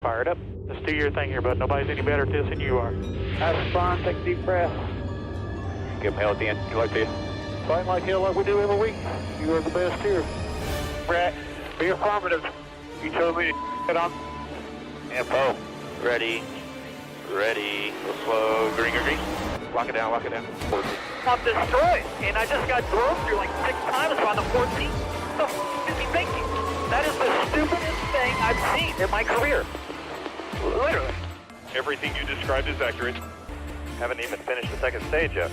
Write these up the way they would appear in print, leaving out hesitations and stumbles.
Fired up. Let's do your thing here, bud. Nobody's any better at this than you are. That's fine. Take a deep breath. Give them hell at the end. Good luck to you. Fight like hell like we do every week. You are the best here. Brett, be affirmative. You told me to get on. Info. Ready. Ready. Go slow. Green, green, green. Lock it down, lock it down. I'm destroyed, and I just got drove through like 6 times on the 14th. What the f*** is he thinking? That is the stupidest thing I've seen in my career. Literally. Everything you described is accurate. Haven't even finished the second stage yet.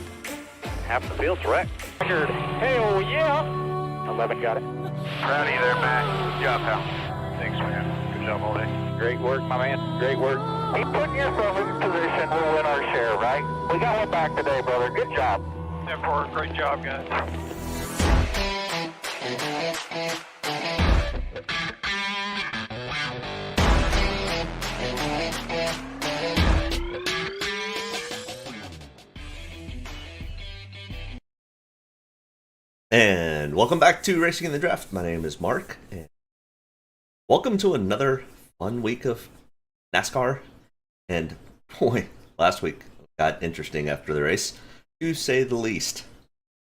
Half the field's wrecked. Record. Hell yeah. 11 got it. Proud of you there, Matt. Good job, pal. Thanks, man. Good job all day. Great work, my man. Great work. Keep putting yourself in position. We'll win our share, right? We got one back today, brother. Good job. 10-4. Great job, guys. And welcome back to Racing in the Draft. My name is Mark, and welcome to another fun week of NASCAR. And boy, last week got interesting after the race, to say the least.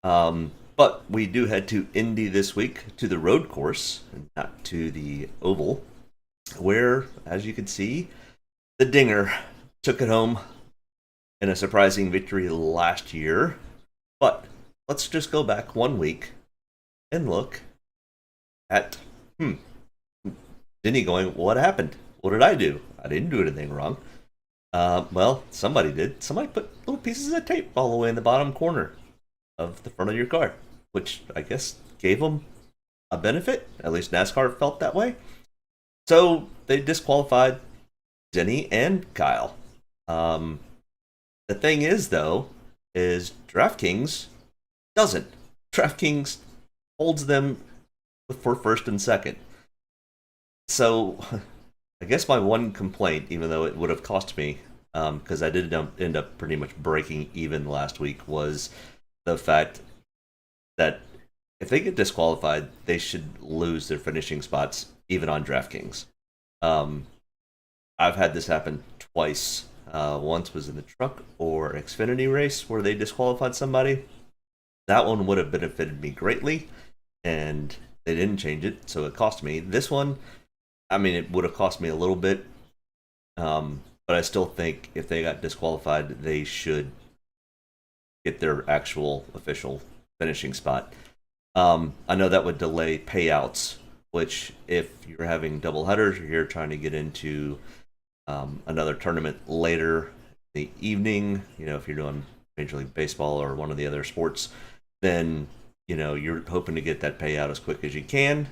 But we do head to Indy this week, to the road course, and not to the oval, where, as you can see, the Dinger took it home in a surprising victory last year. But let's just go back 1 week and look at, Denny going, what happened? What did I do? I didn't do anything wrong. Well, somebody did. Somebody put little pieces of tape all the way in the bottom corner of the front of your car, which I guess gave them a benefit. At least NASCAR felt that way. So they disqualified Denny and Kyle. The thing is, though, is Draftkings doesn't. Draftkings holds them for first and second. So I guess my one complaint, even though it would have cost me, because I did end up pretty much breaking even last week, was the fact that if they get disqualified, they should lose their finishing spots, even on DraftKings. I've had this happen twice. Once was in the truck or Xfinity race where they disqualified somebody. That one would have benefited me greatly, and they didn't change it, so it cost me. This one, I mean, it would have cost me a little bit, but I still think if they got disqualified, they should get their actual official finishing spot. I know that would delay payouts, which if you're having double headers or you're trying to get into another tournament later in the evening, if you're doing Major League Baseball or one of the other sports, then you're hoping to get that payout as quick as you can.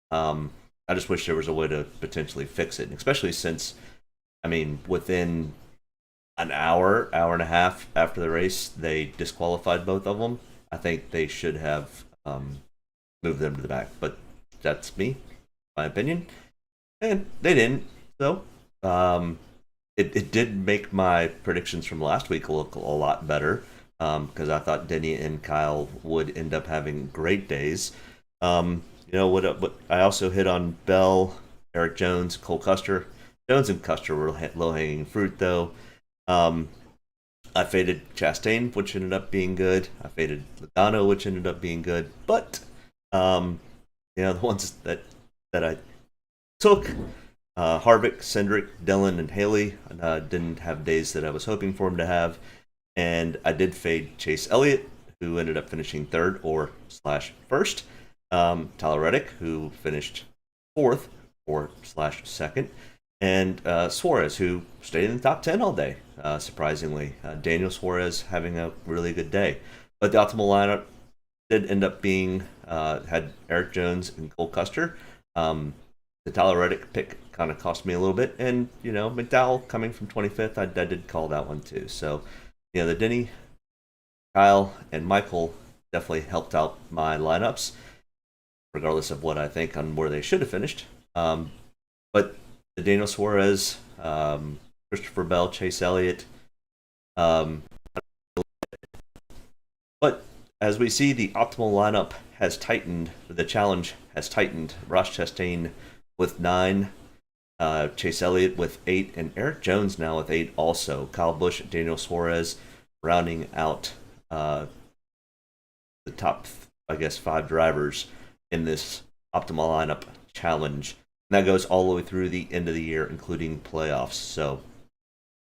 I just wish there was a way to potentially fix it, especially since, within an hour and a half after the race, they disqualified both of them. I think they should have moved them to the back, but that's my opinion, and they didn't. So it did make my predictions from last week look a lot better, because I thought Denny and Kyle would end up having great days. What I also hit on Bell, Eric Jones, Cole Custer. Jones and Custer were low-hanging fruit, though. I faded Chastain, which ended up being good. I faded Logano, which ended up being good. But the ones that I took, Harvick, Cindric, Dillon, and Haley, didn't have days that I was hoping for him to have. And I did fade Chase Elliott, who ended up finishing third or /first. Tyler Reddick, who finished fourth or /second. And Suarez, who stayed in the top 10 all day, surprisingly. Daniel Suarez having a really good day. But the optimal lineup did end up being, had Eric Jones and Cole Custer. The Tyler Reddick pick kind of cost me a little bit. And, McDowell coming from 25th, I did call that one too. So, the Denny, Kyle, and Michael definitely helped out my lineups, regardless of what I think on where they should have finished. But the Daniel Suarez, Christopher Bell, Chase Elliott. But as we see, the optimal lineup has tightened. The challenge has tightened. Ross Chastain with 9. Chase Elliott with 8, and Eric Jones now with 8 also. Kyle Busch, Daniel Suarez rounding out the top, I guess, 5 drivers in this optimal lineup challenge. And that goes all the way through the end of the year, including playoffs. So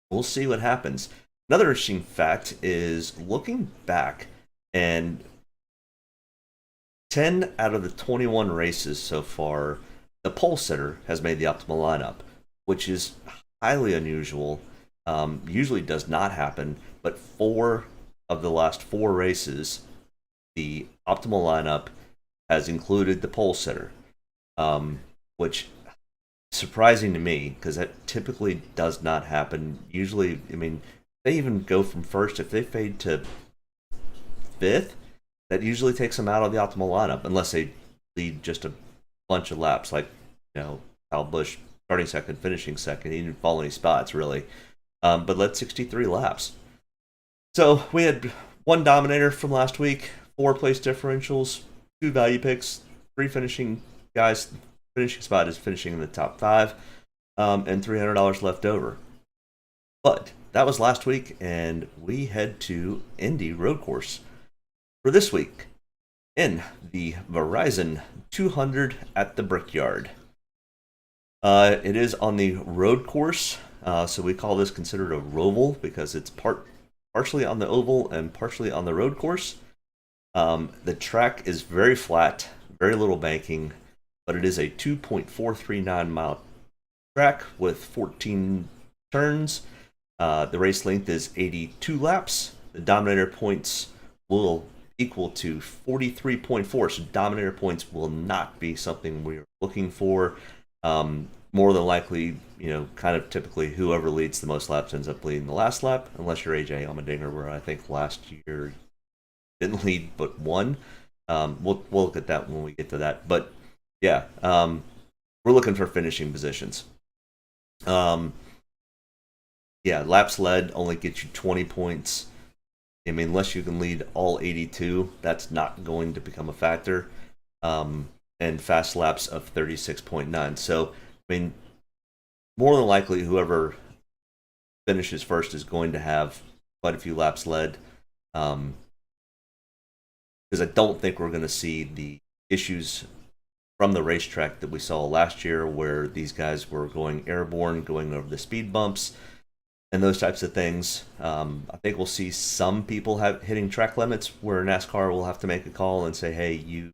we'll see what happens. Another interesting fact is looking back, and 10 out of the 21 races so far, the pole sitter has made the optimal lineup, which is highly unusual. Usually does not happen, but 4 of the last 4 races, the optimal lineup has included the pole sitter, which is surprising to me because that typically does not happen. Usually, I mean, they even go from first. If they fade to 5th, that usually takes them out of the optimal lineup, unless they lead just a bunch of laps, like, Kyle Busch starting second, finishing second. He didn't fall any spots, really. But led 63 laps. So we had 1 dominator from last week, 4 place differentials, 2 value picks, 3 finishing guys. Finishing spot is finishing in the top 5, and $300 left over. But that was last week, and we head to Indy Road Course for this week in the Verizon 200 at the Brickyard. It is on the road course, so we call this considered a roval because it's partially on the oval and partially on the road course. The track is very flat, very little banking, but it is a 2.439 mile track with 14 turns. The race length is 82 laps. The Dominator points will equal to 43.4, so Dominator points will not be something we're looking for. More than likely, kind of typically whoever leads the most laps ends up leading the last lap, unless you're AJ Allmendinger, where I think last year didn't lead but 1. We'll look at that when we get to that. But yeah, we're looking for finishing positions. Yeah, laps led only gets you 20 points. I mean, unless you can lead all 82, that's not going to become a factor. And fast laps of 36.9. So, I mean, more than likely, whoever finishes first is going to have quite a few laps led. Because I don't think we're going to see the issues from the racetrack that we saw last year, where these guys were going airborne, going over the speed bumps, and those types of things. I think we'll see some people hitting track limits where NASCAR will have to make a call and say, hey, you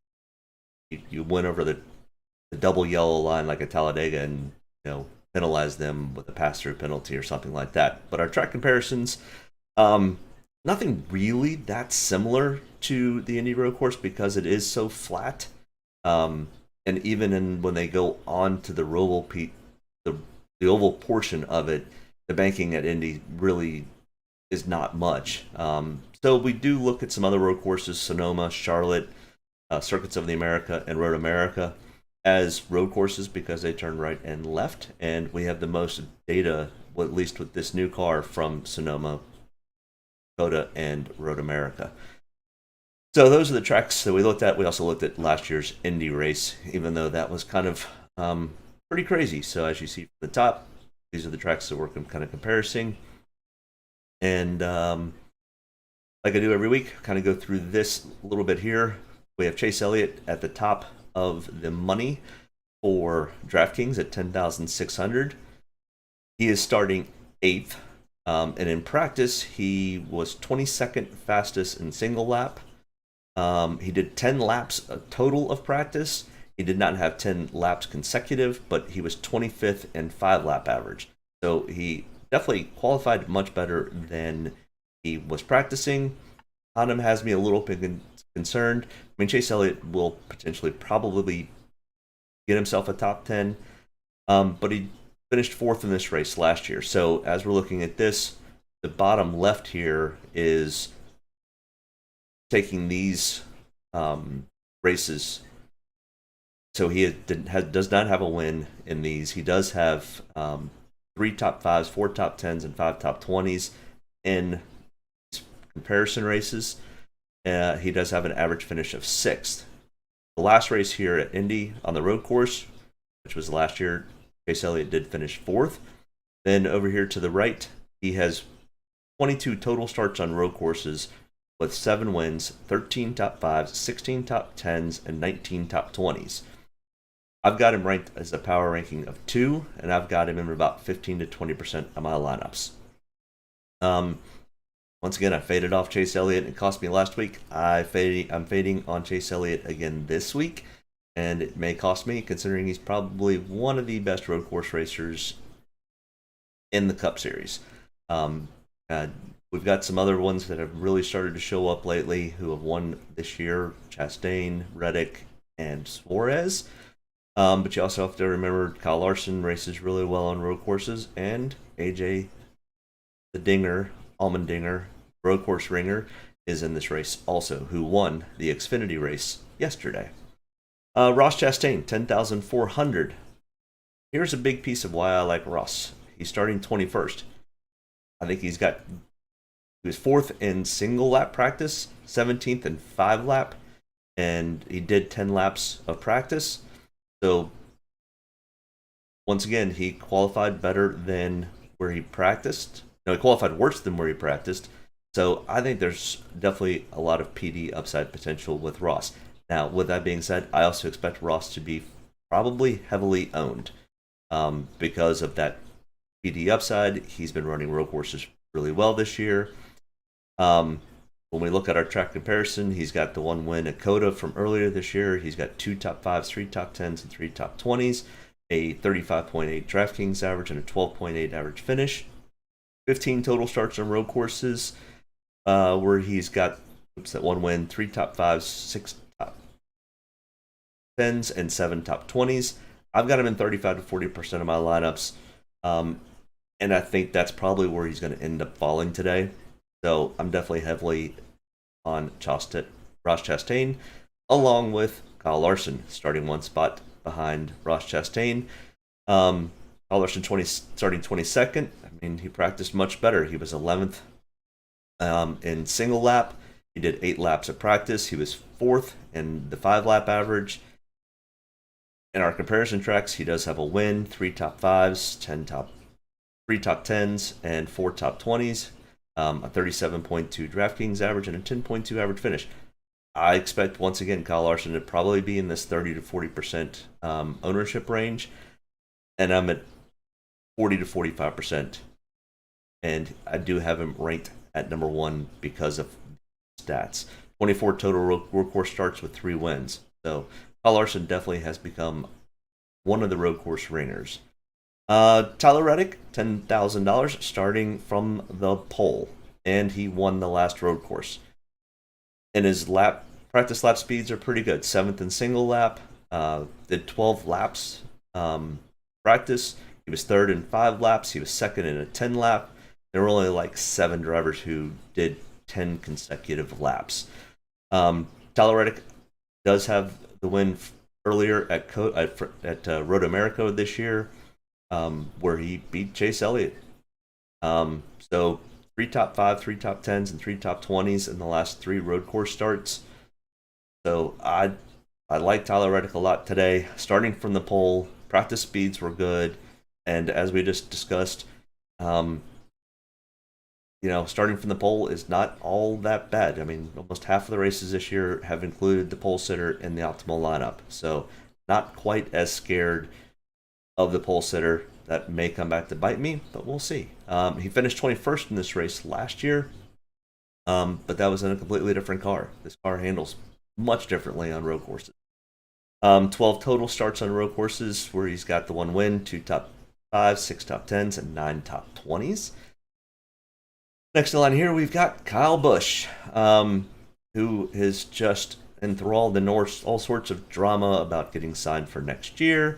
went over the double yellow line like at Talladega, and penalize them with a pass-through penalty or something like that. But our track comparisons, nothing really that similar to the Indy Road Course because it is so flat. And even when they go on to the oval, the oval portion of it, the banking at Indy really is not much. So we do look at some other road courses: Sonoma, Charlotte, Circuits of the America, and Road America as road courses because they turn right and left. And we have the most data, at least with this new car, from Sonoma, Dakota, and Road America. So those are the tracks that we looked at. We also looked at last year's Indy race, even though that was kind of pretty crazy. So as you see from the top, these are the tracks that we're kind of comparing. And like I do every week, kind of go through this a little bit here. We have Chase Elliott at the top of the money for Draftkings at 10,600. He is starting 8th, and in practice, he was 22nd fastest in single lap. He did 10 laps total of practice. He did not have 10 laps consecutive, but he was 25th in 5-lap average. So he definitely qualified much better than he was practicing. Honda has me a little bit concerned. I mean, Chase Elliott will potentially probably get himself a top 10, but he finished 4th in this race last year. So as we're looking at this, the bottom left here is taking these races. So he does not have a win in these. He does have 3 top 5s, 4 top 10s, and 5 top 20s in comparison races. He does have an average finish of 6th. The last race here at Indy on the road course, which was last year, Chase Elliott did finish 4th. Then over here to the right, he has 22 total starts on road courses with 7 wins, 13 top 5s, 16 top 10s, and 19 top 20s. I've got him ranked as a power ranking of 2, and I've got him in about 15 to 20% of my lineups. Once again, I faded off Chase Elliott. It cost me last week. I'm fading on Chase Elliott again this week, and it may cost me considering he's probably one of the best road course racers in the Cup Series. We've got some other ones that have really started to show up lately who have won this year: Chastain, Reddick, and Suarez. But you also have to remember Kyle Larson races really well on road courses, and AJ, the Dinger, Allmendinger, road course ringer, is in this race also, who won the Xfinity race yesterday. Ross Chastain, 10,400. Here's a big piece of why I like Ross. He's starting 21st. I think he was 4th in single lap practice, 17th in 5 lap, and he did 10 laps of practice. So, once again, he qualified better than where he practiced. No, he qualified worse than where he practiced. So, I think there's definitely a lot of PD upside potential with Ross. Now, with that being said, I also expect Ross to be probably heavily owned because of that PD upside. He's been running road courses really well this year. When we look at our track comparison, he's got the 1 win at COTA from earlier this year. He's got 2 top 5s, 3 top 10s, and 3 top 20s, a 35.8 Draftkings average, and a 12.8 average finish. 15 total starts on road courses, where he's got that 1 win, 3 top 5s, 6 top 10s, and 7 top 20s. I've got him in 35 to 40% of my lineups, and I think that's probably where he's going to end up falling today. So I'm definitely heavily on Ross Chastain, along with Kyle Larson, starting 1 spot behind Ross Chastain. Kyle Larson starting 22nd. I mean, he practiced much better. He was 11th in single lap. He did 8 laps of practice. He was 4th in the 5 lap average. In our comparison tracks, he does have a win, 3 top 5s, 3 top 10s, and 4 top 20s. A 37.2 Draftkings average and a 10.2 average finish. I expect, once again, Kyle Larson to probably be in this 30 to 40% ownership range, and I'm at 40 to 45%. And I do have him ranked at number 1 because of stats. 24 total road course starts with 3 wins. So Kyle Larson definitely has become one of the road course ringers. Tyler Reddick, $10,000, starting from the pole, and he won the last road course. And his practice lap speeds are pretty good. 7th in single lap, did 12 laps practice. He was 3rd in 5 laps. He was 2nd in a 10 lap. There were only like 7 drivers who did 10 consecutive laps. Tyler Reddick does have the win earlier at Road America this year, where he beat Chase Elliott. So 3 top 5, 3 top 10s, and 3 top 20s in the last 3 road course starts. So I like Tyler Reddick a lot today. Starting from the pole, practice speeds were good, and as we just discussed, starting from the pole is not all that bad. I mean, almost half of the races this year have included the pole sitter in the optimal lineup. So not quite as scared of the pole sitter. That may come back to bite me, but we'll see. He finished 21st in this race last year, but that was in a completely different car. This car handles much differently on road courses. 12 total starts on road courses, where he's got the 1 win, 2 top 5s, 6 top 10s, and 9 top 20s. Next in line here, we've got Kyle Busch, who is just enthralled in all sorts of drama about getting signed for next year.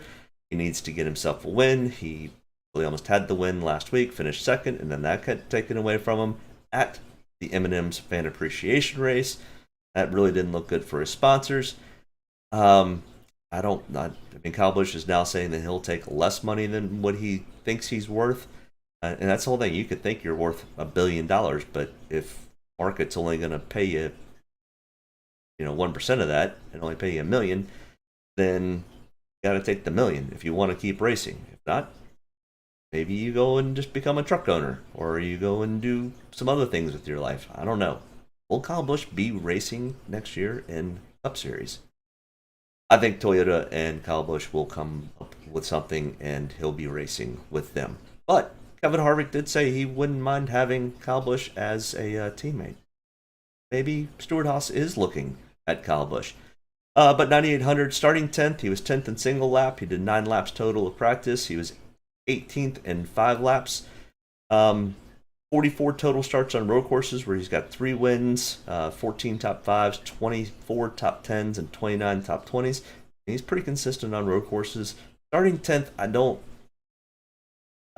He needs to get himself a win. He really almost had the win last week, finished 2nd, and then that got taken away from him at the M&M's Fan Appreciation Race. That really didn't look good for his sponsors. Kyle Busch is now saying that he'll take less money than what he thinks he's worth. And that's the whole thing. You could think you're worth $1 billion, but if market's only going to pay you, 1% of that and only pay you $1 million, then you got to take the million if you want to keep racing. If not, maybe you go and just become a truck owner, or you go and do some other things with your life. I don't know. Will Kyle Busch be racing next year in Cup Series? I think Toyota and Kyle Busch will come up with something, and he'll be racing with them. But Kevin Harvick did say he wouldn't mind having Kyle Busch as a teammate. Maybe Stuart Haas is looking at Kyle Busch. But 9,800, starting 10th. He was 10th in single lap. He did 9 laps total of practice. He was 18th in 5 laps. 44 total starts on road courses where he's got 3 wins, 14 top 5s, 24 top 10s, and 29 top 20s. He's pretty consistent on road courses. Starting 10th, I don't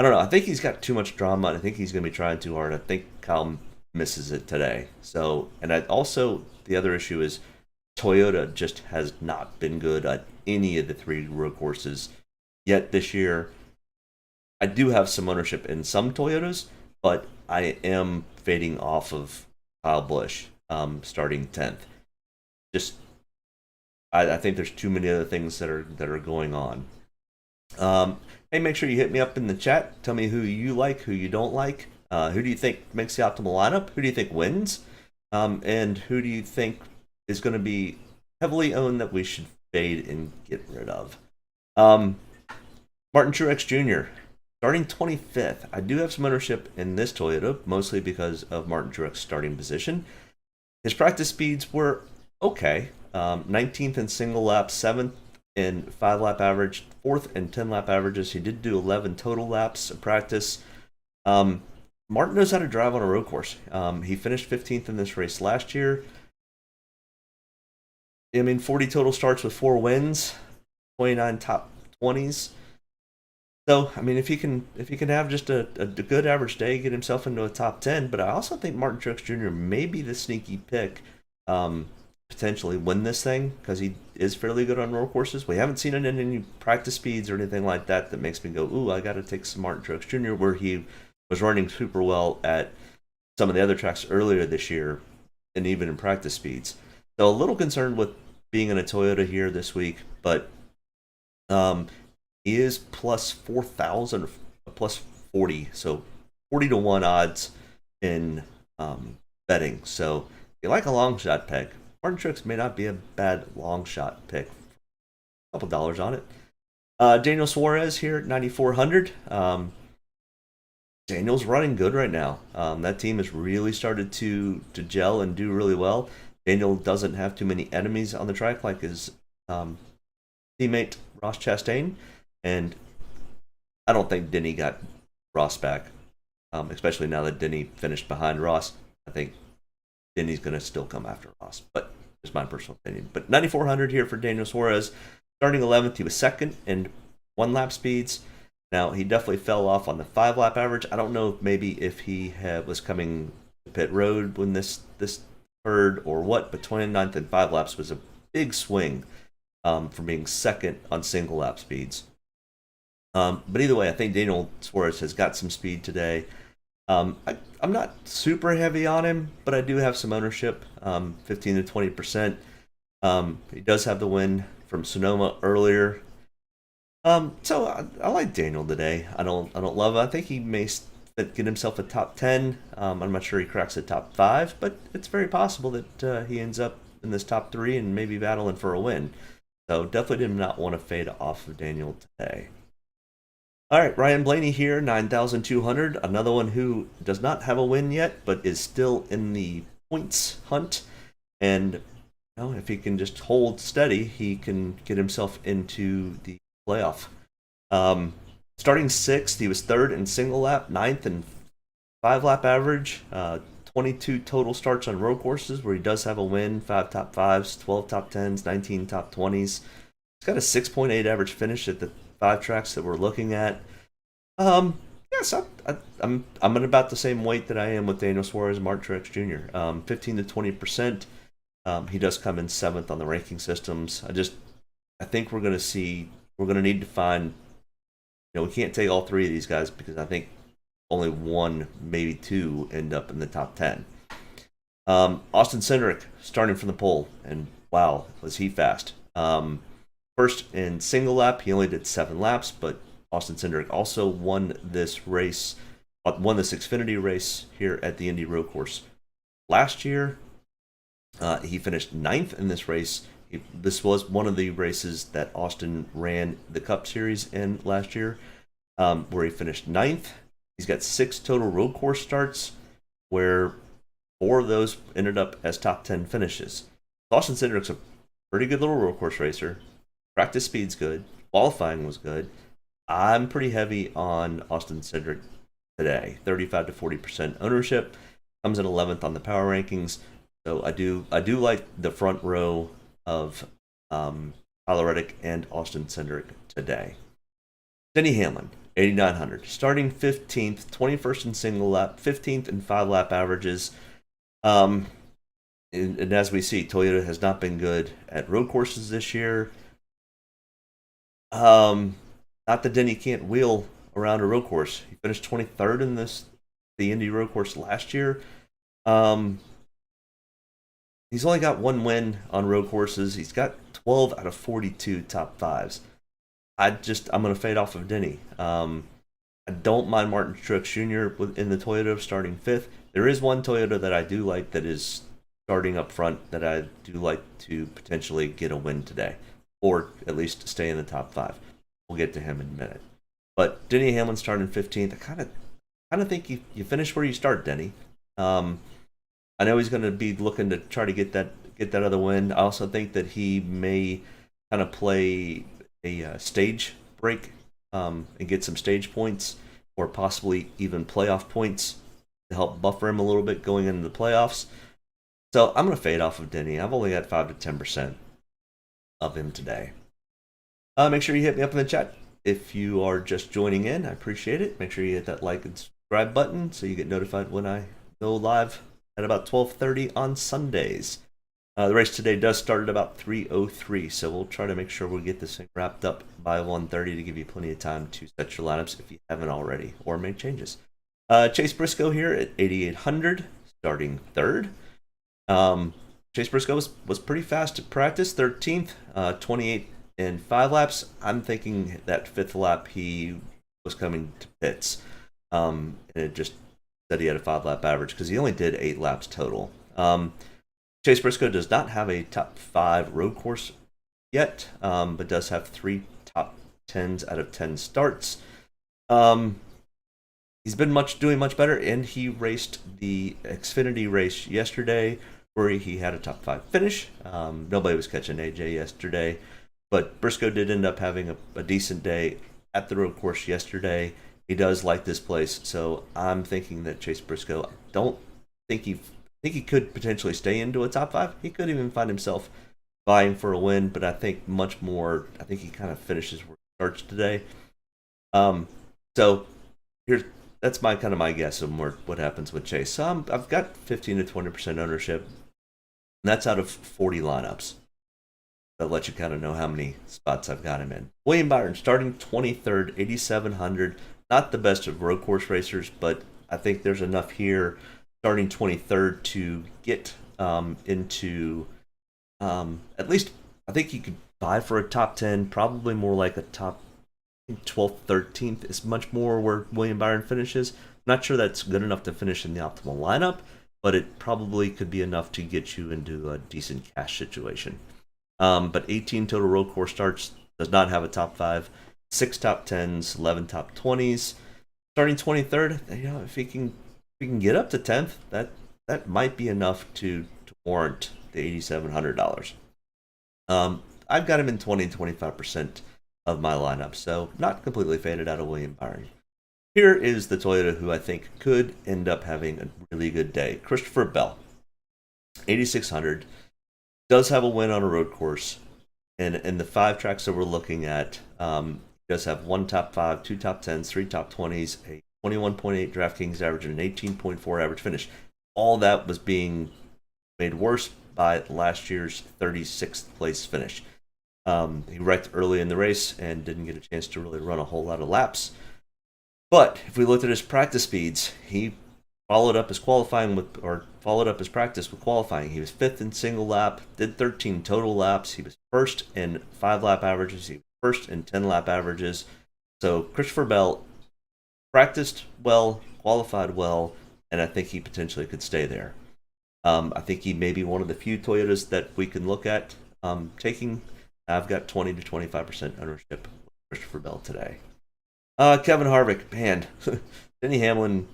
know. I think he's got too much drama, and I think he's going to be trying too hard. I think Kyle misses it today. So, and the other issue is Toyota just has not been good at any of the 3 road courses yet this year. I do have some ownership in some Toyotas, but I am fading off of Kyle Busch starting 10th. Just, I think there's too many other things that are going on. Hey, make sure you hit me up in the chat. Tell me who you like, who you don't like. Who do you think makes the optimal lineup? Who do you think wins? And who do you think is going to be heavily owned that we should fade and get rid of? Martin Truex Jr., starting 25th. I do have some ownership in this Toyota, mostly because of Martin Truex's starting position. His practice speeds were okay. 19th in single lap, 7th in 5-lap average, 4th in 10-lap averages. He did do 11 total laps of practice. Martin knows how to drive on a road course. He finished 15th in this race last year. 40 total starts with 4 wins, 29 top 20s. So, if he can have just a good average day, get himself into a top 10. But I also think Martin Truex Jr. may be the sneaky pick, potentially win this thing, because he is fairly good on road courses. We haven't seen it in any practice speeds or anything like that makes me go, ooh, I got to take some Martin Truex Jr., where he was running super well at some of the other tracks earlier this year, and even in practice speeds. So a little concerned with being in a Toyota here this week, but he is plus 4,000, plus 40, so 40 to 1 odds in betting. So if you like a long shot pick, Martin Truex may not be a bad long shot pick. A couple dollars on it. Daniel Suarez here at 9,400. Daniel's running good right now. That team has really started to gel and do really well. Daniel doesn't have too many enemies on the track like his teammate Ross Chastain, and I don't think Denny got Ross back, especially now that Denny finished behind Ross. I think Denny's going to still come after Ross, but it's my personal opinion. But 9,400 here for Daniel Suarez. Starting 11th, he was 2nd in 1-lap speeds. Now, he definitely fell off on the 5-lap average. I don't know if he was coming to pit road when this occurred or what, but 29th in 5 laps was a big swing from being 2nd on single lap speeds. But either way, I think Daniel Suarez has got some speed today. I'm not super heavy on him, but I do have some ownership, 15 to 20%. He does have the win from Sonoma earlier. So I like Daniel today. I don't love it. I think he may get himself a top 10. I'm not sure he cracks the top 5, but it's very possible that he ends up in this top 3 and maybe battling for a win. So definitely did not want to fade off of Daniel today. All right, Ryan Blaney here, 9,200. Another one who does not have a win yet, but is still in the points hunt. And if he can just hold steady, he can get himself into the playoff. Starting 6th, he was 3rd in single lap, 9th in 5-lap average, 22 total starts on road courses where he does have a win, 5 top 5s, 12 top 10s, 19 top 20s. He's got a 6.8 average finish at the 5 tracks that we're looking at. Yes, I'm at about the same weight that I am with Daniel Suarez and Martin Truex Jr. 15 to 20%. He does come in 7th on the ranking systems. I think we're going to need to find, we can't take all 3 of these guys because I think only 1, maybe 2 end up in the top 10. Austin Cindric starting from the pole, and wow, was he fast. First in single lap, he only did 7 laps, but Austin Cindric also won this race, won this Xfinity race here at the Indy Road Course. Last year, he finished 9th in this race. This was one of the races that Austin ran the Cup Series in last year, where he finished 9th. He's got 6 total road course starts, where 4 of those ended up as top 10 finishes. Austin Cindric's a pretty good little road course racer. Practice speed's good. Qualifying was good. I'm pretty heavy on Austin Cindric today. 35 to 40% ownership. Comes in 11th on the power rankings. So I do like the front row of Tyler Reddick and Austin Cindric today. Denny Hamlin, 8,900. Starting 15th, 21st in single lap, 15th in 5-lap averages. And as we see, Toyota has not been good at road courses this year. Not that Denny can't wheel around a road course. He finished 23rd in the Indy Road Course last year. He's only got 1 win on road courses. He's got 12 out of 42 top 5s. I'm going to fade off of Denny. I don't mind Martin Truex Jr. in the Toyota starting 5th. There is one Toyota that I do like that is starting up front that I do like to potentially get a win today, or at least stay in the top 5. We'll get to him in a minute. But Denny Hamlin starting 15th. I kind of think you finish where you start, Denny. I know he's going to be looking to try to get that other win. I also think that he may kind of play a stage break and get some stage points, or possibly even playoff points to help buffer him a little bit going into the playoffs. So I'm going to fade off of Denny. I've only got 5 to 10% of him today. Make sure you hit me up in the chat if you are just joining in. I appreciate it. Make sure you hit that like and subscribe button so you get notified when I go live at about 12:30 on Sundays. The race today does start at about 3:03, so we'll try to make sure we get this thing wrapped up by 1:30 to give you plenty of time to set your lineups if you haven't already, or make changes. Chase Briscoe here at 8,800, starting 3rd. Chase Briscoe was pretty fast at practice, 13th, 28 in 5 laps. I'm thinking that 5th lap he was coming to pits, and it just said he had a 5-lap average because he only did 8 laps total. Chase Briscoe does not have a top 5 road course yet, but does have 3 top 10s out of 10 starts. He's been doing much better, and he raced the Xfinity race yesterday where he had a top 5 finish. Nobody was catching AJ yesterday, but Briscoe did end up having a decent day at the road course yesterday. He does like this place, so I'm thinking that Chase Briscoe, I don't think he could potentially stay into a top 5. He could even find himself vying for a win, but I think he kind of finishes where he starts today. So that's my guess of what happens with Chase. So I've got 15 to 20% ownership, and that's out of 40 lineups. That lets you kind of know how many spots I've got him in. William Byron starting 23rd, 8,700. Not the best of road course racers, but I think there's enough here starting 23rd to get into at least, I think you could buy for a top 10, probably more like a top 12th, 13th is much more where William Byron finishes. I'm not sure that's good enough to finish in the optimal lineup, but it probably could be enough to get you into a decent cash situation. But 18 total road course starts, does not have a top 5, 6 top 10s, 11 top 20s. Starting 23rd, if he can get up to 10th, that might be enough to warrant the $8,700. I've got him in 20 and 25% of my lineup, so not completely faded out of William Byron. Here is the Toyota who I think could end up having a really good day. Christopher Bell, 8,600, does have a win on a road course, and in the 5 tracks that we're looking at, does have 1 top 5, 2 top 10s, 3 top 20s, a 21.8 Draftkings average, and an 18.4 average finish. All that was being made worse by last year's 36th place finish. He wrecked early in the race and didn't get a chance to really run a whole lot of laps. But if we looked at his practice speeds, he followed up his practice with qualifying. He was 5th in single lap, did 13 total laps. He was 1st in 5-lap averages. He was 1st in 10-lap averages. So Christopher Bell practiced well, qualified well, and I think he potentially could stay there. I think he may be one of the few Toyotas that we can look at taking. I've got 20 to 25% ownership with Christopher Bell today. Kevin Harvick, man, Denny Hamlin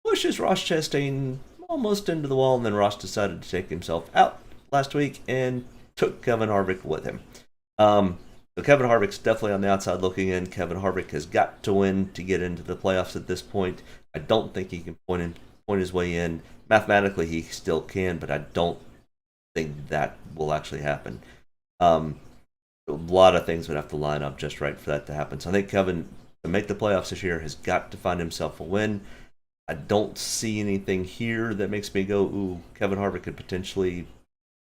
pushes Ross Chastain almost into the wall, and then Ross decided to take himself out last week and took Kevin Harvick with him. So Kevin Harvick's definitely on the outside looking in. Kevin Harvick has got to win to get into the playoffs at this point. I don't think he can point his way in. Mathematically, he still can, but I don't think that will actually happen. A lot of things would have to line up just right for that to happen. So I think Kevin, to make the playoffs this year, has got to find himself a win. I don't see anything here that makes me go, ooh, Kevin Harvick could potentially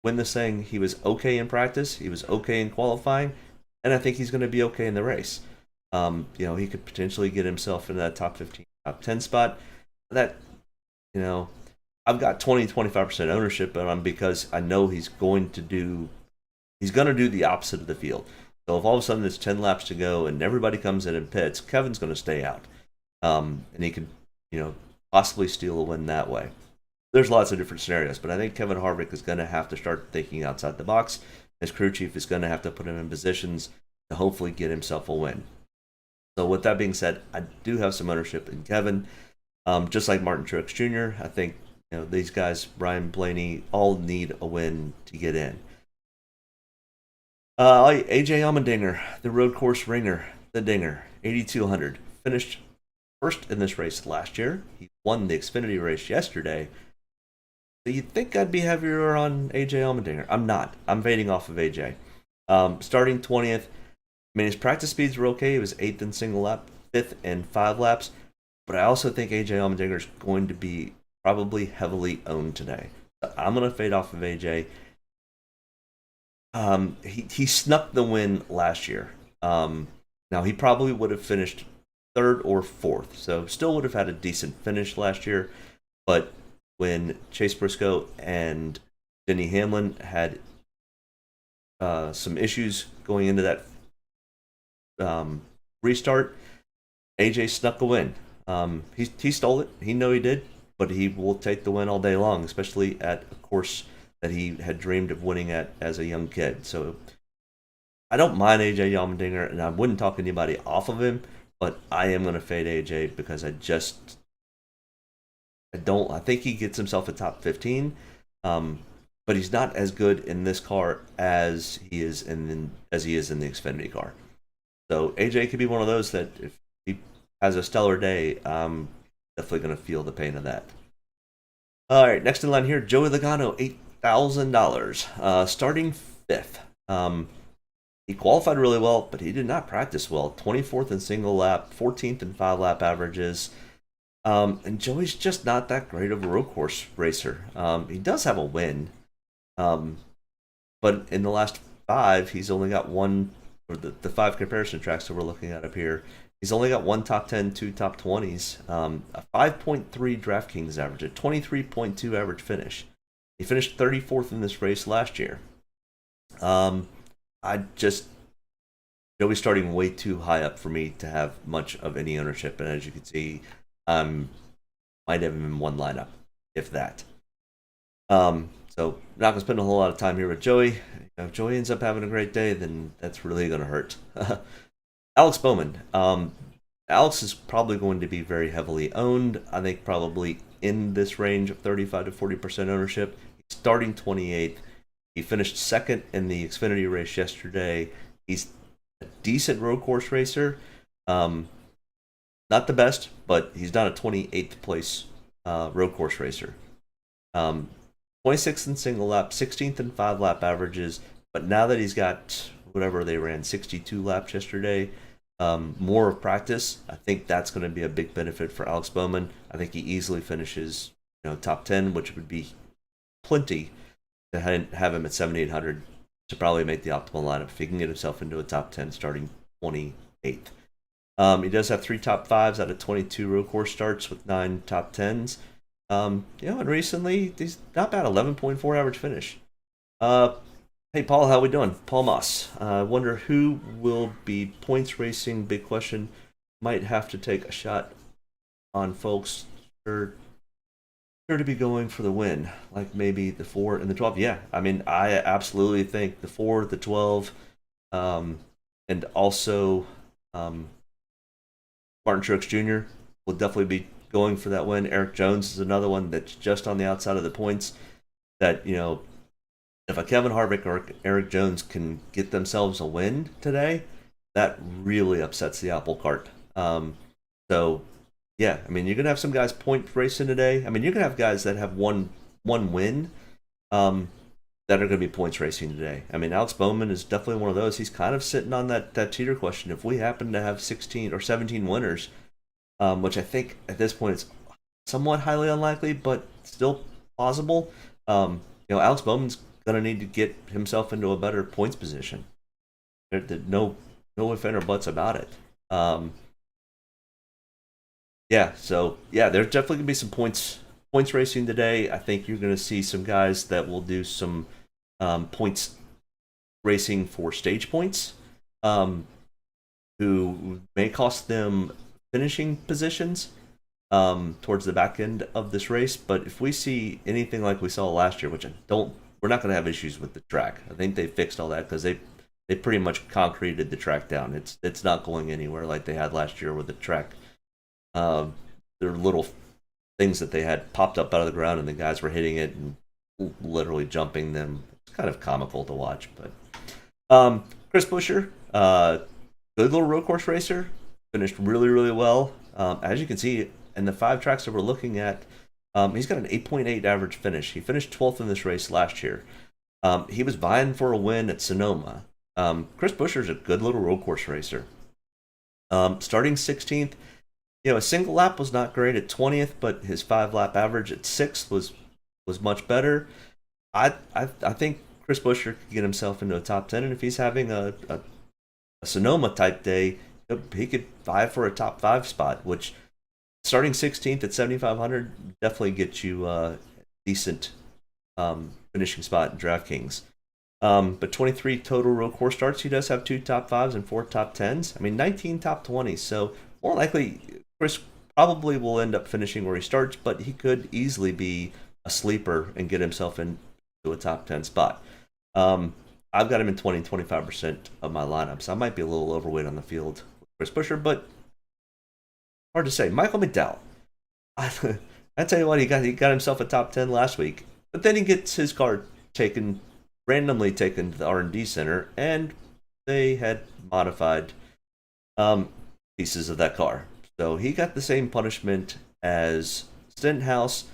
win this thing. He was okay in practice. He was okay in qualifying. And I think he's going to be okay in the race. He could potentially get himself in that top 15, top 10 spot. That, I've got 20-25% ownership, but because I know he's going to do the opposite of the field. So if all of a sudden there's 10 laps to go and everybody comes in and pits, Kevin's going to stay out. And he could, possibly steal a win that way. There's lots of different scenarios, but I think Kevin Harvick is going to have to start thinking outside the box. His crew chief is going to have to put him in positions to hopefully get himself a win. So with that being said, I do have some ownership in Kevin. Just like Martin Truex Jr., I think these guys, Brian Blaney, all need a win to get in. AJ Allmendinger, the road course ringer, the dinger, 8,200, finished first in this race last year. He won the Xfinity race yesterday. So you'd think I'd be heavier on AJ Allmendinger. I'm not. I'm fading off of AJ. Starting 20th. His practice speeds were okay. He was 8th in single lap, 5th in 5 laps. But I also think AJ Allmendinger is going to be probably heavily owned today. So I'm going to fade off of AJ. He snuck the win last year. Now, he probably would have finished 3rd or 4th. So still would have had a decent finish last year. But when Chase Briscoe and Denny Hamlin had some issues going into that restart, AJ snuck a win. He stole it. He knew he did, but he will take the win all day long, especially at a course that he had dreamed of winning at as a young kid. So I don't mind AJ Allmendinger, and I wouldn't talk anybody off of him, but I am going to fade AJ because I think he gets himself a top 15, but he's not as good in this car as he is in the Xfinity car. So AJ could be one of those that if he has a stellar day, I'm definitely going to feel the pain of that. All right, next in line here, Joey Logano, $8,000, starting 5th. He qualified really well, but he did not practice well. 24th in single lap, 14th in 5-lap averages. And Joey's just not that great of a road course racer. He does have a win. But in the last 5, he's only got one, or the 5 comparison tracks that we're looking at up here, he's only got 1 top 10, 2 top 20s, a 5.3 Draftkings average, a 23.2 average finish. He finished 34th in this race last year. Joey's starting way too high up for me to have much of any ownership, and as you can see, might have him in one lineup, if that. So not gonna spend a whole lot of time here with Joey. If Joey ends up having a great day, then that's really gonna hurt. Alex Bowman. Alex is probably going to be very heavily owned. I think probably in this range of 35 to 40% ownership. He's starting 28th. He finished 2nd in the Xfinity race yesterday. He's a decent road course racer. Not the best, but he's not a 28th place road course racer. 26th in single lap, 16th in 5-lap averages. But now that he's got whatever they ran, 62 laps yesterday, more of practice, I think that's going to be a big benefit for Alex Bowman. I think he easily finishes top 10, which would be plenty to have him at 7,800 to probably make the optimal lineup if he can get himself into a top 10 starting 28th. He does have 3 top 5s out of 22 road course starts with 9 top 10s. And recently he's not bad, 11.4 average finish. Hey Paul, how we doing? Paul Moss. I wonder who will be points racing. Big question. Might have to take a shot on folks sure to be going for the win, like maybe the 4 and the 12. Yeah, I mean, I absolutely think the 4, the 12, and also Martin Truex Jr. will definitely be going for that win. Eric Jones is another one that's just on the outside of the points. That if a Kevin Harvick or Eric Jones can get themselves a win today, that really upsets the apple cart. So yeah, I mean, you're gonna have some guys point racing today. I mean, you're gonna have guys that have one win, that are gonna be points racing today. I mean, Alex Bowman is definitely one of those. He's kind of sitting on that cheater question. If we happen to have 16 or 17 winners, which I think at this point is somewhat highly unlikely, but still plausible. Alex Bowman's gonna need to get himself into a better points position. No ifs and or buts about it. There's definitely gonna be some points racing today. I think you're gonna see some guys that will do some points racing for stage points, who may cost them finishing positions towards the back end of this race. But if we see anything like we saw last year, which we're not going to have issues with the track. I think they fixed all that because they pretty much concreted the track down. It's not going anywhere like they had last year with the track. There were little things that they had popped up out of the ground and the guys were hitting it and literally jumping them. It's kind of comical to watch. But Chris Buescher, good little road course racer, finished really, really well. As you can see in the 5 tracks that we're looking at, he's got an 8.8 average finish. He finished 12th in this race last year. He was vying for a win at Sonoma. Chris Buescher's a good little road course racer. Starting 16th, a single lap was not great at 20th, but his 5-lap average at 6th was much better. I think Chris Buescher could get himself into a top 10, and if he's having a Sonoma type day, he could vie for a top 5 spot, which starting 16th at 7,500 definitely gets you a decent finishing spot in Draftkings. But 23 total road course starts. He does have 2 top 5s and 4 top 10s. I mean, 19 top 20s. So more likely, Chris probably will end up finishing where he starts, but he could easily be a sleeper and get himself into a top 10 spot. I've got him in 20-25% of my lineup, so I might be a little overweight on the field with Chris Buescher, but hard to say. Michael McDowell. I tell you what, he got himself a top 10 last week, but then he gets his car randomly taken to the R&D center, and they had modified pieces of that car. So he got the same punishment as Stenhouse,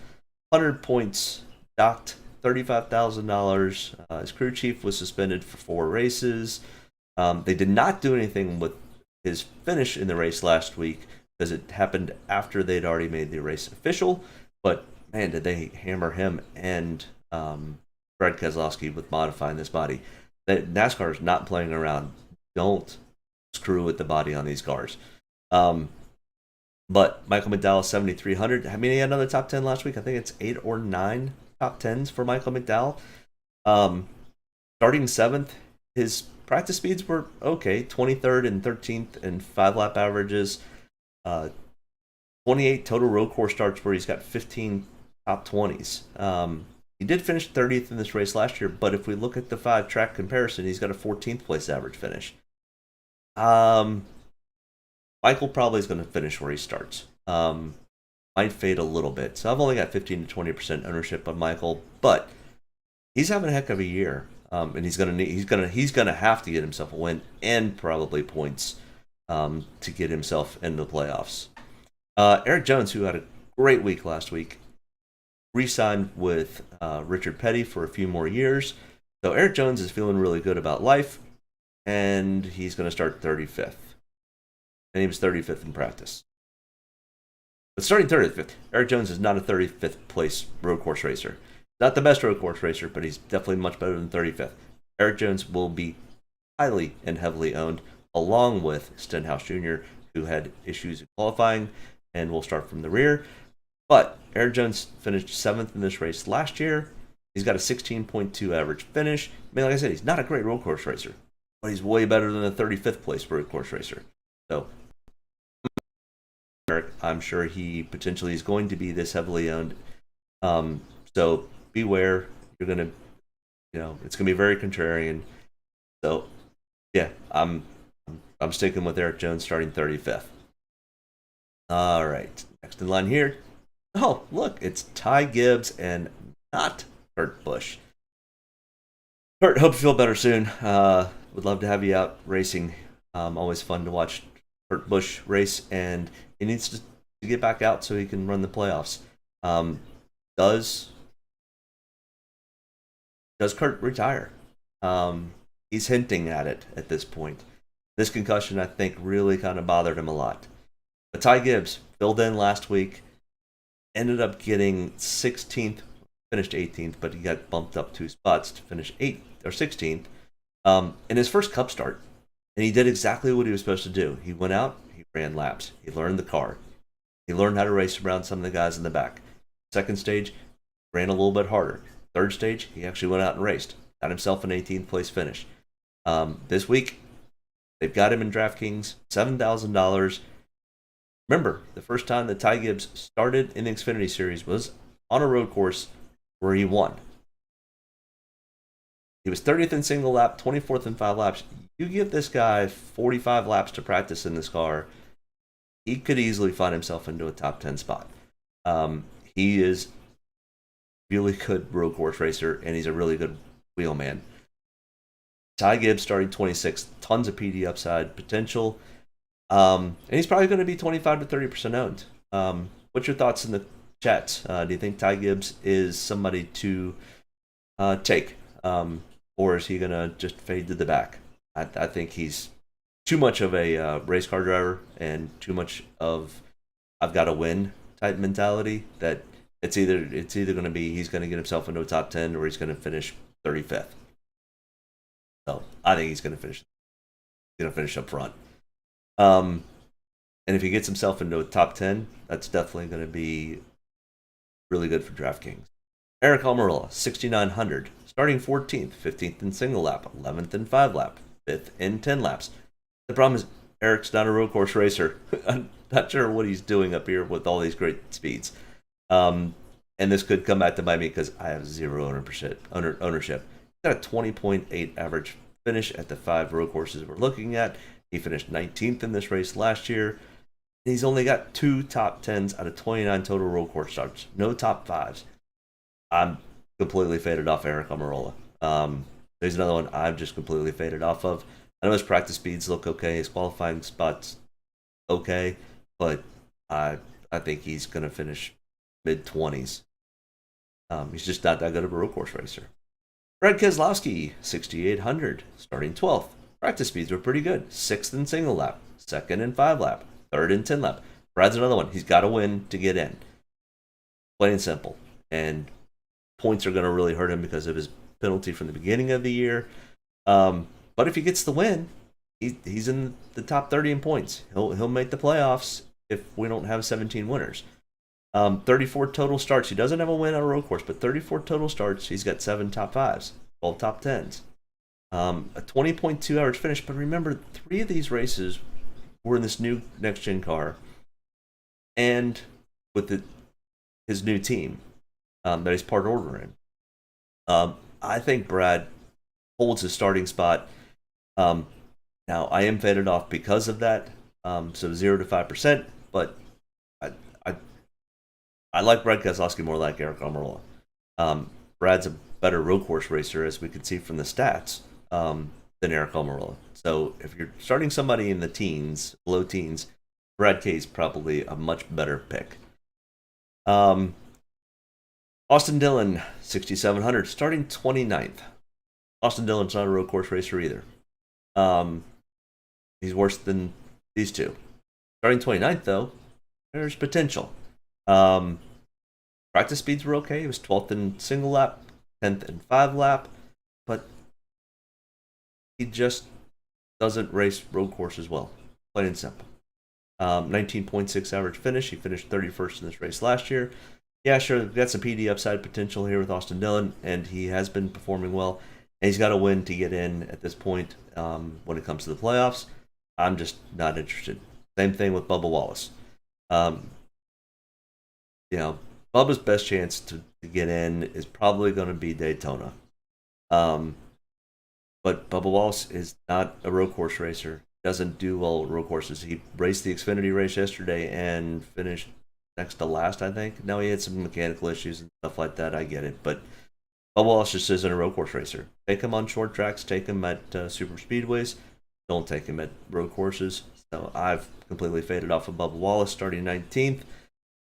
100 points, docked $35,000. His crew chief was suspended for 4 races. They did not do anything with his finish in the race last week because it happened after they'd already made the race official. But man, did they hammer him and Brad Keselowski with modifying this body. NASCAR is not playing around. Don't screw with the body on these cars. But Michael McDowell, 7,300. I mean, he had another top 10 last week. I think it's 8 or 9 top 10s for Michael McDowell. Starting 7th, his practice speeds were okay. 23rd and 13th and 5-lap averages. 28 total road course starts where he's got 15 top 20s. He did finish 30th in this race last year, but if we look at the 5-track comparison, he's got a 14th place average finish. Michael probably is going to finish where he starts. Might fade a little bit. So I've only got 15 to 20% ownership on Michael, but he's having a heck of a year. And he's gonna have to get himself a win and probably points to get himself into the playoffs. Eric Jones, who had a great week last week, re-signed with Richard Petty for a few more years. So Eric Jones is feeling really good about life, and he's going to start 35th. And he was 35th in practice. But starting 35th, Eric Jones is not a 35th place road course racer. Not the best road course racer, but he's definitely much better than 35th. Eric Jones will be highly and heavily owned, along with Stenhouse Jr., who had issues in qualifying and will start from the rear. But Eric Jones finished 7th in this race last year. He's got a 16.2 average finish. I mean, like I said, he's not a great road course racer, but he's way better than a 35th place road course racer. So, Eric, I'm sure he potentially is going to be this heavily owned. So beware. You're gonna, it's gonna be very contrarian. So, yeah, I'm sticking with Eric Jones starting 35th. All right, next in line here. Oh, look, it's Ty Gibbs and not Kurt Busch. Kurt, hope you feel better soon. Would love to have you out racing. Always fun to watch Kurt Busch race, and he needs to get back out so he can run the playoffs. Does Kurt retire? He's hinting at it at this point. This concussion, I think, really kind of bothered him a lot. But Ty Gibbs filled in last week, ended up getting 16th, finished 18th, but he got bumped up 2 spots to finish 8th or 16th in his first Cup start. And he did exactly what he was supposed to do. He went out, he ran laps, he learned the car, he learned how to race around some of the guys in the back. Second stage, ran a little bit harder. Third stage, he actually went out and raced, got himself an 18th place finish. This week, they've got him in Draftkings, $7,000. Remember, the first time that Ty Gibbs started in the Xfinity Series was on a road course where he won. He was 30th in single lap, 24th in 5 laps. You give this guy 45 laps to practice in this car, he could easily find himself into a top 10 spot. He is a really good road course racer, and he's a really good wheelman. Ty Gibbs starting 26th, tons of PD upside potential. And he's probably going to be 25 to 30% owned. What's your thoughts in the chats? Do you think Ty Gibbs is somebody to take? Or is he going to just fade to the back? I think he's too much of a race car driver and too much of I've got to win type mentality that it's either going to be he's going to get himself into a top 10 or he's going to finish 35th. So I think he's going to finish up front. And if he gets himself into a top 10, that's definitely going to be really good for DraftKings. Eric Almirola, 6,900, starting 14th, 15th in single lap, 11th in 5 lap, 5th in 10 laps. The problem is Eric's not a road course racer. I'm not sure what he's doing up here with all these great speeds. And this could come back to bite me because I have 0 ownership. He's got a 20.8 average finish at the 5 road courses we're looking at. He finished 19th in this race last year. He's only got 2 top 10s out of 29 total road course starts. No top 5s. I'm completely faded off Eric Almirola. There's another one I'm just completely faded off of. I know his practice speeds look okay. His qualifying spots okay. But I think he's going to finish mid-20s. He's just not that good of a road course racer. Brad Keselowski, 6,800, starting 12th. Practice speeds were pretty good. 6th in single lap, 2nd in 5 lap, 3rd in 10 lap. Brad's another one. He's got to win to get in. Plain and simple. And points are going to really hurt him because of his penalty from the beginning of the year. But if he gets the win, he's in the top 30 in points. He'll make the playoffs if we don't have 17 winners. 34 total starts. He doesn't have a win on a road course, but 34 total starts. He's got 7 top 5s, 12 top 10s. A 20.2 average finish, but remember, 3 of these races were in this new next-gen car and with his new team that he's part order in. I think Brad holds his starting spot. Now, I am faded off because of that, so 0 to 5%, but I like Brad Keselowski more like Eric Almirola. Brad's a better road course racer, as we could see from the stats, than Eric Almirola. So if you're starting somebody in the teens, low teens, Brad K is probably a much better pick. Austin Dillon, 6,700, starting 29th. Austin Dillon's not a road course racer either. He's worse than these two. Starting 29th, though, there's potential. Practice speeds were okay. He was 12th in single lap, 10th in 5 lap, but he just doesn't race road courses well. Plain and simple. 19.6 average finish. He finished 31st in this race last year. Yeah, sure, we've got some PD upside potential here with Austin Dillon, and he has been performing well. And he's got to win to get in at this point when it comes to the playoffs. I'm just not interested. Same thing with Bubba Wallace. Um, you know, Bubba's best chance to get in is probably going to be Daytona. Um, but Bubba Wallace is not a road course racer. Doesn't do well at road courses. He raced the Xfinity race yesterday and finished next to last, I think. Now he had some mechanical issues and stuff like that. I get it, but Bubba Wallace just isn't a road course racer. Take him on short tracks. Take him at super speedways. Don't take him at road courses. So I've completely faded off of Bubba Wallace, starting 19th.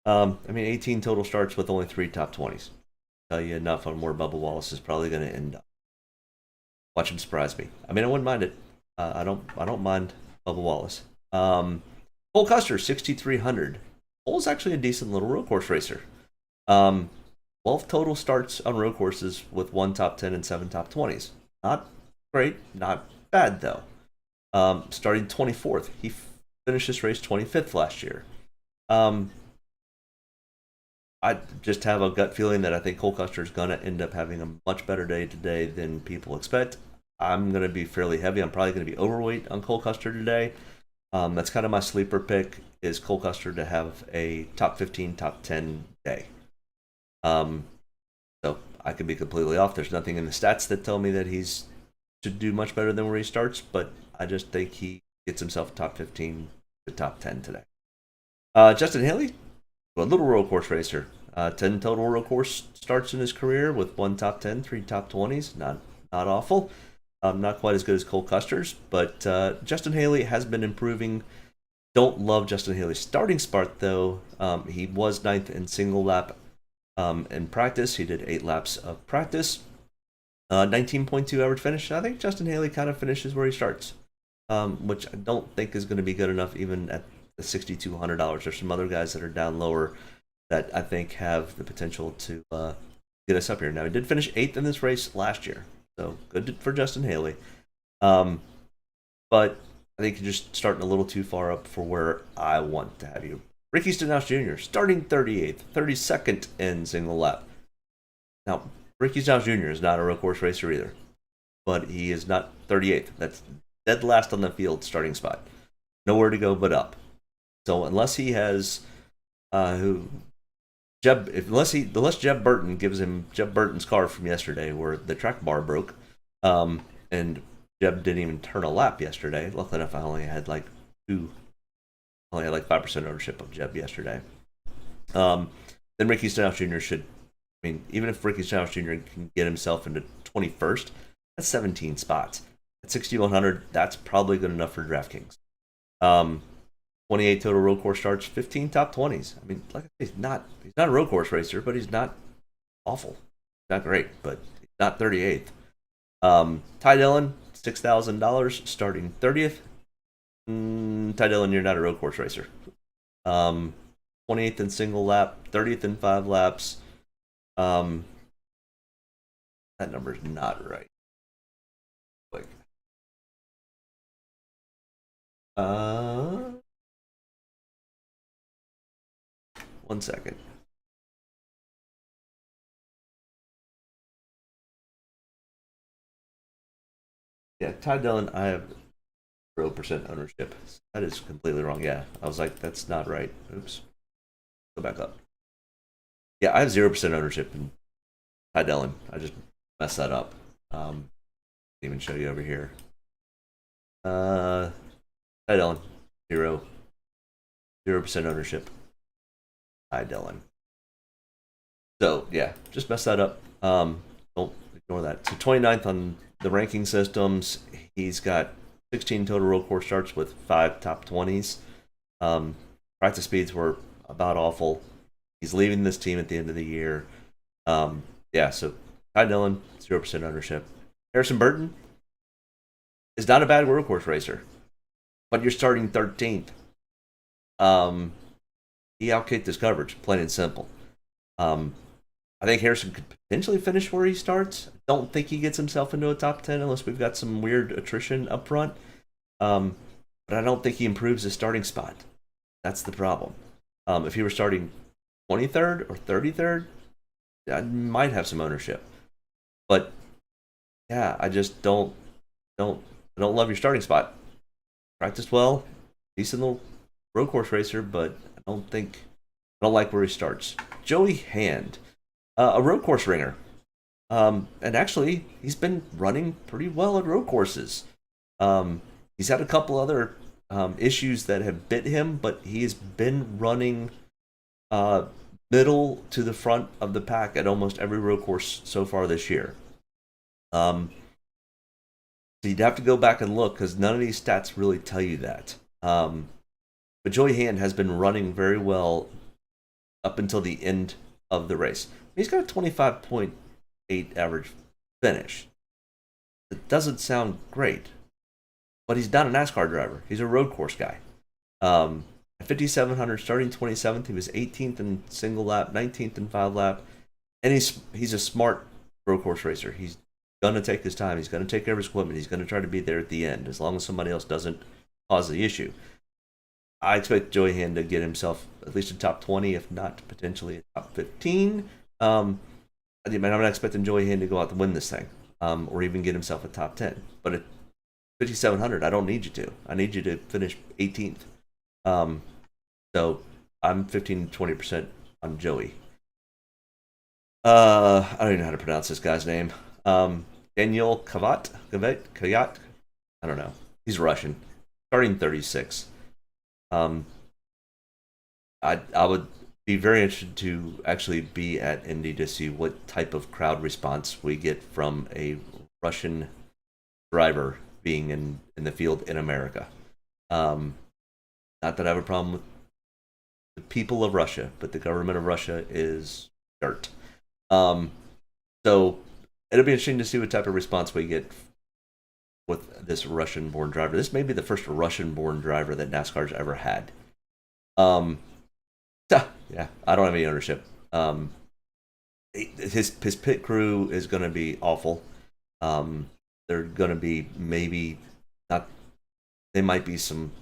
18 total starts with only 3 top 20s. Tell you enough on where Bubba Wallace is probably going to end up. Watch him surprise me. I wouldn't mind it. I don't mind Bubba Wallace. Cole Custer, 6,300. Cole's actually a decent little road course racer. 12 total starts on road courses with 1 top 10 and 7 top 20s. Not great, not bad though. Starting 24th. He finished this race 25th last year. I just have a gut feeling that I think Cole Custer is going to end up having a much better day today than people expect. I'm going to be fairly heavy. I'm probably going to be overweight on Cole Custer today. That's kind of my sleeper pick, is Cole Custer to have a top 15, top 10 day. So I could be completely off. There's nothing in the stats that tell me that he's should do much better than where he starts, but I just think he gets himself top 15 to top 10 today. Justin Haley, a little road course racer. 10 total road course starts in his career with 1 top 10, 3 top 20s. Not awful. Not quite as good as Cole Custer's, but Justin Haley has been improving. Don't love Justin Haley's starting spot, though. He was 9th in single lap in practice. He did 8 laps of practice. 19.2 average finish. I think Justin Haley kind of finishes where he starts, which I don't think is going to be good enough even at the $6,200. There's some other guys that are down lower that I think have the potential to get us up here. Now, he did finish 8th in this race last year, so good for Justin Haley. But I think you're just starting a little too far up for where I want to have you. Ricky Stenhouse Jr., starting 38th, 32nd in single lap. Now, Ricky Stenhouse Jr. is not a road course racer either, but he is not 38th. That's dead last on the field starting spot. Nowhere to go but up. So unless he has, unless Jeb Burton gives him Jeb Burton's car from yesterday, where the track bar broke, and Jeb didn't even turn a lap yesterday. Luckily enough, I only had like 5% ownership of Jeb yesterday. Then Ricky Stenhouse Jr. should. Even if Ricky Stenhouse Jr. can get himself into 21st, that's 17 spots. At 6,100, that's probably good enough for Draftkings. 28 total road course starts, 15 top 20s. Like I say, he's not a road course racer, but he's not awful. Not great, but he's not 38th. Ty Dillon, $6,000, starting 30th. Ty Dillon, you're not a road course racer. 28th in single lap, 30th in 5 laps. That number's not right. Like, 1 second. Yeah, Ty Dillon, I have 0% ownership. That is completely wrong. Yeah, I was like, that's not right. Oops. Go back up. Yeah, I have 0% ownership in Ty Dillon. I just messed that up. Can't even show you over here. Ty Dillon, 0% ownership. Ty Dillon. So yeah, just messed that up. Don't ignore that. So 29th on the ranking systems. He's got 16 total road course starts with 5 top 20s. Practice speeds were about awful. He's leaving this team at the end of the year. So Ty Dillon, 0% ownership. Harrison Burton is not a bad road course racer, but you're starting 13th. He outkicked his coverage, plain and simple. I think Harrison could potentially finish where he starts. I don't think he gets himself into a top 10 unless we've got some weird attrition up front. But I don't think he improves his starting spot. That's the problem. If he were starting 23rd or 33rd, I might have some ownership. But yeah, I just don't love your starting spot. Practiced well, decent little road course racer, but I don't like where he starts. Joey Hand, a road course ringer. And actually, he's been running pretty well at road courses. He's had a couple other issues that have bit him, but he has been running middle to the front of the pack at almost every road course so far this year. So you'd have to go back and look because none of these stats really tell you that. But Joey Hand has been running very well up until the end of the race. He's got a 25.8 average finish. It doesn't sound great, but he's not a NASCAR driver. He's a road course guy. At 5,700, starting 27th, he was 18th in single lap, 19th in 5 lap, and he's a smart road course racer. He's gonna take his time. He's gonna take care of his equipment. He's gonna try to be there at the end, as long as somebody else doesn't cause the issue. I expect Joey Hand to get himself at least a top 20, if not potentially a top 15. I'm not expecting Joey Hand to go out to win this thing, or even get himself a top 10. But at 5,700, I don't need you to. I need you to finish 18th. So I'm 15 to 20% on Joey. I don't even know how to pronounce this guy's name. Daniel Kvyat. I don't know. He's Russian. Starting 36. I would be very interested to actually be at Indy to see what type of crowd response we get from a Russian driver being in the field in America. Not that I have a problem with the people of Russia, but the government of Russia is dirt. So it'll be interesting to see what type of response we get with this Russian-born driver. This may be the first Russian-born driver that NASCAR's ever had. Yeah, I don't have any ownership. His pit crew is going to be awful. They're going to be maybe not. They might be some.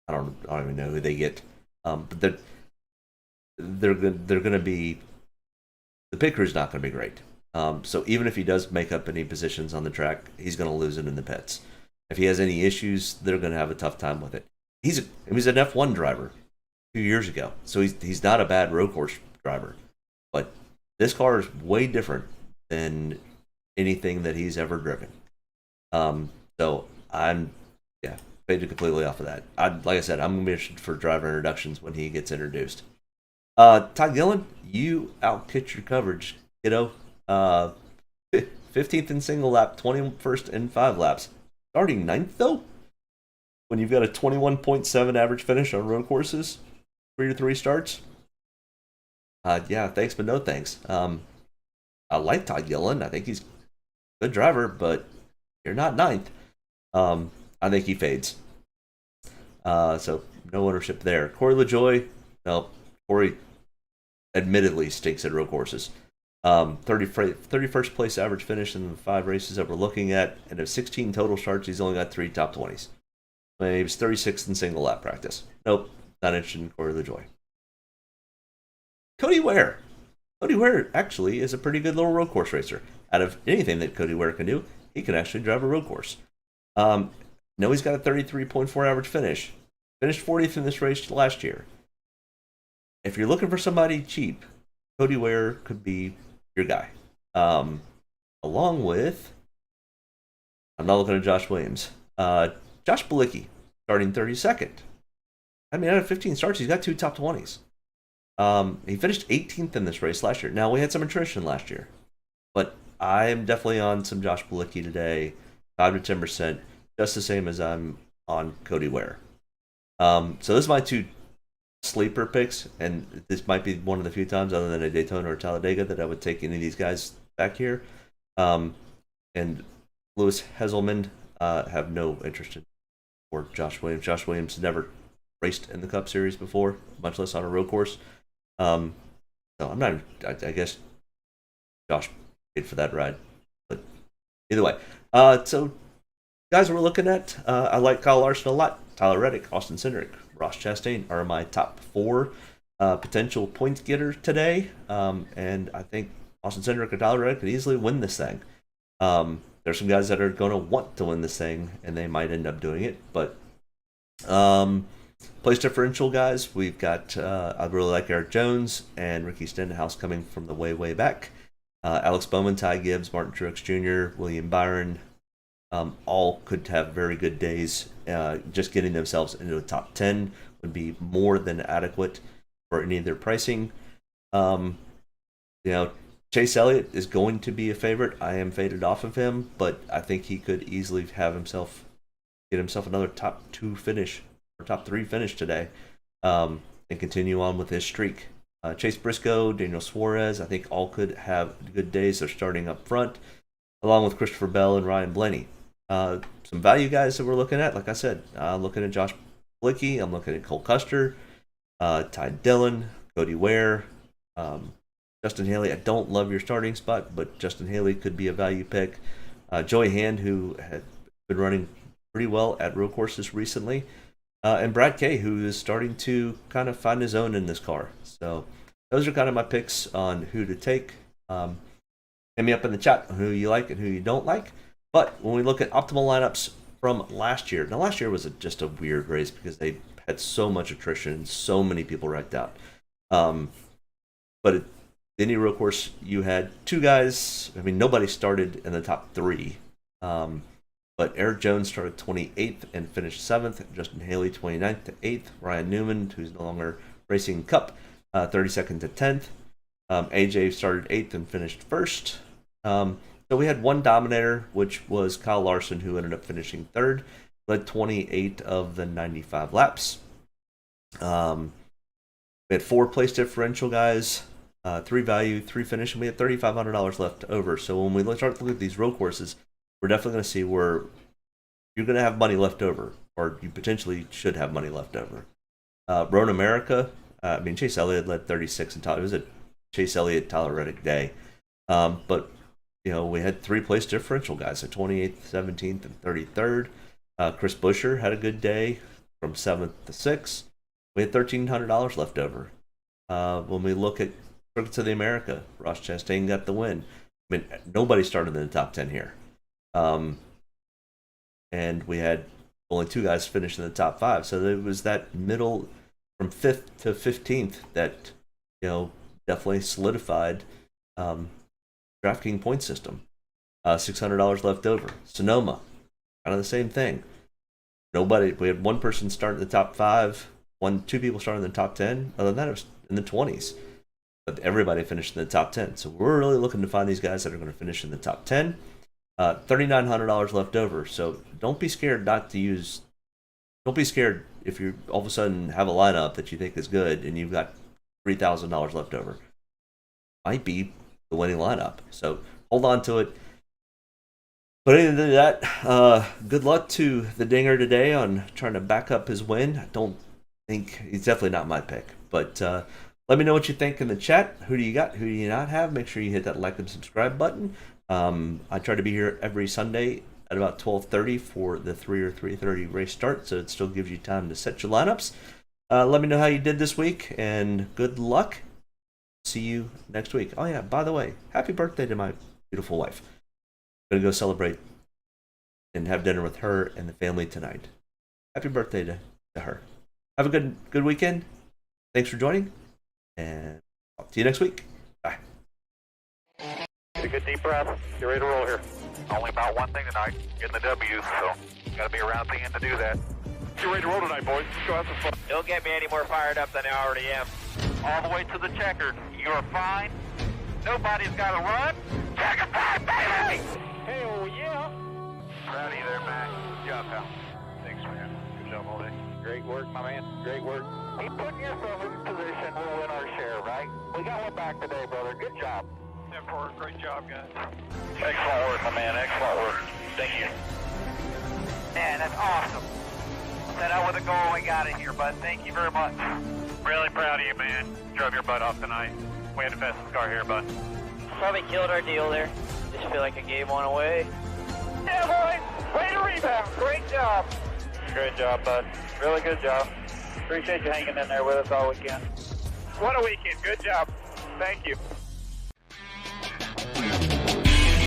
I don't even know who they get. But they're going to be. The pit crew's not going to be great. So even if he does make up any positions on the track, he's going to lose it in the pits. If he has any issues, they're going to have a tough time with it. He was an F1 driver 2 years ago, so he's not a bad road course driver. But this car is way different than anything that he's ever driven. So I'm faded completely off of that. Like I said, I'm going to be interested for driver introductions when he gets introduced. Todd Gillen, you outkit your coverage, kiddo. 15th in single lap, 21st in 5 laps. Starting 9th, though? When you've got a 21.7 average finish on road courses for your 3 starts? Yeah, thanks, but no thanks. I like Todd Gillen. I think he's a good driver, but you're not 9th. I think he fades. So, no ownership there. Corey LaJoie, no. Corey admittedly stinks at road courses. 31st place average finish in the 5 races that we're looking at, and of 16 total starts, he's only got 3 top 20s. He was 36th in single lap practice. Nope, not interested in Corey LaJoie. Cody Ware. Cody Ware actually is a pretty good little road course racer. Out of anything that Cody Ware can do, he can actually drive a road course. No, he's got a 33.4 average finish. Finished 40th in this race last year. If you're looking for somebody cheap, Cody Ware could be your guy. Along with, I'm not looking at Josh Williams. Josh Bilicki, starting 32nd. I mean, out of 15 starts, he's got 2 top 20s. He finished 18th in this race last year. Now, we had some attrition last year, but I am definitely on some Josh Bilicki today, 5 to 10%, just the same as I'm on Cody Ware. So those are my 2 sleeper picks, and this might be one of the few times other than a Daytona or Talladega that I would take any of these guys back here. And Lewis Hesselman, have no interest in, or Josh Williams. Josh Williams never raced in the Cup Series before, much less on a road course. So I'm not, I guess Josh paid for that ride, but either way. So guys we're looking at, I like Kyle Larson a lot. Tyler Reddick, Austin Cindric, Ross Chastain are my top 4. potential point getter today, and I think Austin Cindric or Tyler Reddick could easily win this thing. There's some guys that are going to want to win this thing, and they might end up doing it. But place differential guys, we've got I really like Eric Jones and Ricky Stenhouse coming from the way back. Alex Bowman, Ty Gibbs, Martin Truex Jr., William Byron, all could have very good days. Just getting themselves into the top 10 would be more than adequate for any of their pricing. Chase Elliott is going to be a favorite. I am faded off of him, but I think he could easily get himself another top 2 finish or top 3 finish today, and continue on with his streak. Chase Briscoe, Daniel Suarez, I think all could have good days. They're starting up front, along with Christopher Bell and Ryan Blaney. Some value guys that we're looking at, like I said, I'm looking at Josh Blicky, I'm looking at Cole Custer, Ty Dillon, Cody Ware, Justin Haley. I don't love your starting spot, but Justin Haley could be a value pick. Joey Hand, who had been running pretty well at road courses recently, and Brad Kay, who is starting to kind of find his own in this car. So those are kind of my picks on who to take. Hit me up in the chat on who you like and who you don't like. But when we look at optimal lineups from last year, now last year was just a weird race because they had so much attrition, so many people wrecked out. But at the Indy Road Course, you had 2 guys. I mean, nobody started in the top 3. But Eric Jones started 28th and finished 7th. Justin Haley 29th to 8th. Ryan Newman, who's no longer racing Cup, 32nd to 10th. AJ started 8th and finished 1st. So we had one dominator, which was Kyle Larson, who ended up finishing 3rd, led 28 of the 95 laps. We had 4 place differential guys, 3 value, 3 finish, and we had $3,500 left over. So when we start to look at these road courses, we're definitely going to see where you're going to have money left over, or you potentially should have money left over. Road America, Chase Elliott led 36 and it was a Chase Elliott, Tyler Reddick day. But we had 3 place differential guys, at 28th, 17th, and 33rd. Chris Buescher had a good day from 7th to 6th. We had $1,300 left over. When we look at Circuits of the America, Ross Chastain got the win. I mean, nobody started in the top 10 here. And we had only 2 guys finish in the top 5. So there was that middle from 5th to 15th that, definitely solidified Draftkings point system. $600 left over. Sonoma, kind of the same thing. We had 1 person start in the top 5, 2 people started in the top 10. Other than that, it was in the 20s. But everybody finished in the top 10. So we're really looking to find these guys that are going to finish in the top 10. $3,900 left over. So don't be scared don't be scared if you all of a sudden have a lineup that you think is good and you've got $3,000 left over. Might be the winning lineup. So hold on to it. But other than that, good luck to the Dinger today on trying to back up his win. I don't think he's definitely not my pick. But let me know what you think in the chat. Who do you got? Who do you not have? Make sure you hit that like and subscribe button. I try to be here every Sunday at about 12:30 for the 3 or 3:30 race start, so it still gives you time to set your lineups. Let me know how you did this week, and good luck. See you next week. Oh yeah, by the way, happy birthday to my beautiful wife. I'm gonna go celebrate and have dinner with her and the family tonight. Happy birthday to her. Have a good weekend. Thanks for joining, and I'll see you next week. Bye. Take a good deep breath. Get ready to roll here. Only about one thing tonight, getting the W, so got to be around the end to do that. Get ready to roll tonight, boys. Let's go have some fun. Don't get me any more fired up than I already am. All the way to the checkered. You're fine. Nobody's got to run. Checker time, baby! Hell yeah! Proud of you there, Matt. Good job, pal. Thanks, man. Good job all day. Great work, my man. Great work. Keep putting yourself in position. We'll win our share, right? We got one back today, brother. Good job. Great job, guys. Excellent work, my man. Excellent work. Thank you. Man, that's awesome. Set out with a goal and we got it here, bud. Thank you very much. Really proud of you, man. Drove your butt off tonight. We had the fastest car here, bud. Probably killed our deal there. Just feel like I gave one away. Yeah, boys. Way to rebound. Great job. Great job, bud. Really good job. Appreciate you hanging in there with us all weekend. What a weekend. Good job. Thank you.